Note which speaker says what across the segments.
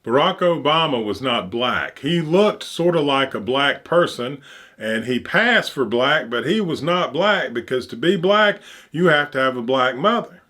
Speaker 1: Barack Obama was not black. He looked sort of like a black person, and he passed for black, but he was not black, because to be black, you have to have a black mother.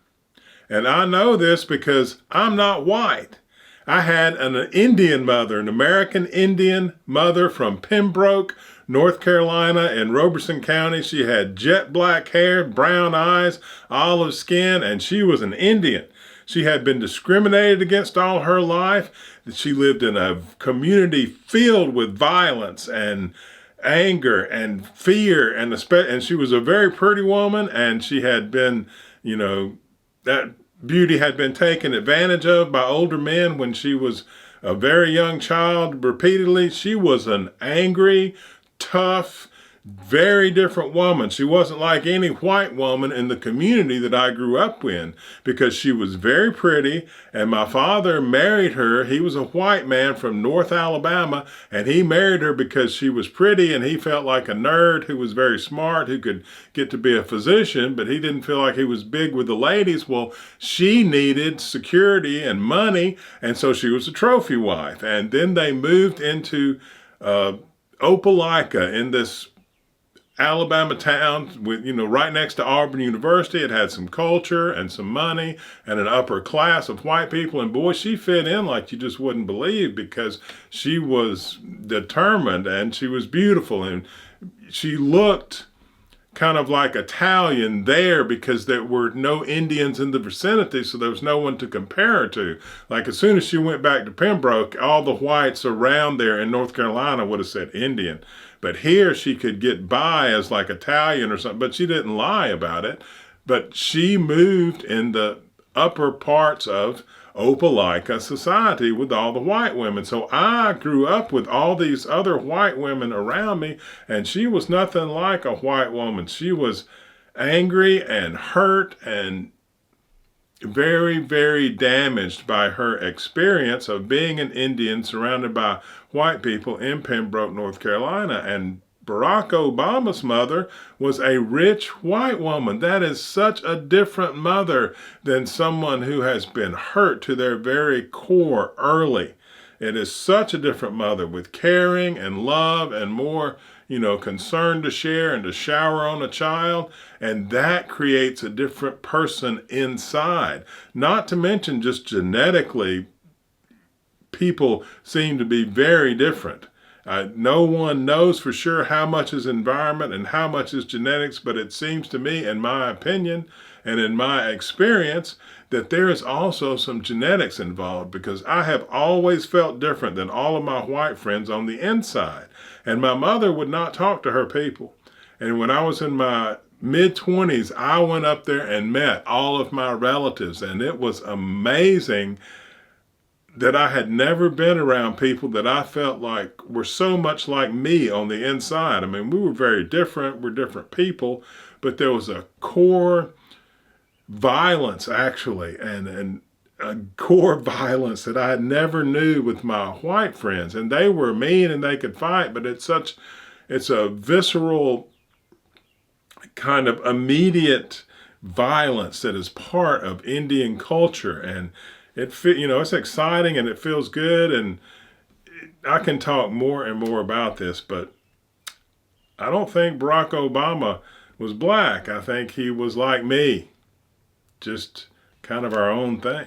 Speaker 1: And I know this because I'm not white. I had an Indian mother, an American Indian mother from Pembroke, North Carolina, in Robeson County. She had jet black hair, brown eyes, olive skin, and she was an Indian. She had been discriminated against all her life. She lived in a community filled with violence and anger and fear, and she was a very pretty woman, and she had been, that beauty had been taken advantage of by older men when she was a very young child repeatedly. She was an angry, tough, very different woman. She wasn't like any white woman in the community that I grew up in, because she was very pretty, and my father married her. He was a white man from North Alabama, and he married her because she was pretty, and he felt like a nerd who was very smart, who could get to be a physician, but he didn't feel like he was big with the ladies. Well, she needed security and money, and so she was a trophy wife. And then they moved into Opelika, in this Alabama town with, right next to Auburn University. It had some culture and some money and an upper class of white people. And boy, she fit in like you just wouldn't believe, because she was determined and she was beautiful, and she looked kind of like Italian there because there were no Indians in the vicinity, so there was no one to compare her to. Like, as soon as she went back to Pembroke, all the whites around there in North Carolina would have said Indian. But here she could get by as like Italian or something, but she didn't lie about it. But she moved in the upper parts of Opelika society with all the white women. So I grew up with all these other white women around me, and she was nothing like a white woman. She was angry and hurt and very, very damaged by her experience of being an Indian surrounded by white people in Pembroke, North Carolina. And Barack Obama's mother was a rich white woman. That is such a different mother than someone who has been hurt to their very core early. It is such a different mother, with caring and love and more, concern to share and to shower on a child. And that creates a different person inside. Not to mention, just genetically, people seem to be very different. No one knows for sure how much is environment and how much is genetics, but it seems to me, in my opinion and in my experience, that there is also some genetics involved, because I have always felt different than all of my white friends on the inside. And my mother would not talk to her people. And when I was in my mid-20s, I went up there and met all of my relatives, and it was amazing that I had never been around people that I felt like were so much like me on the inside. I mean, we were very different. We're different people, but there was a core violence, actually, and a core violence that I never knew with my white friends. And they were mean and they could fight, but it's a visceral kind of immediate violence that is part of Indian culture. And it's exciting and it feels good. And I can talk more and more about this, but I don't think Barack Obama was black. I think he was like me, just kind of our own thing.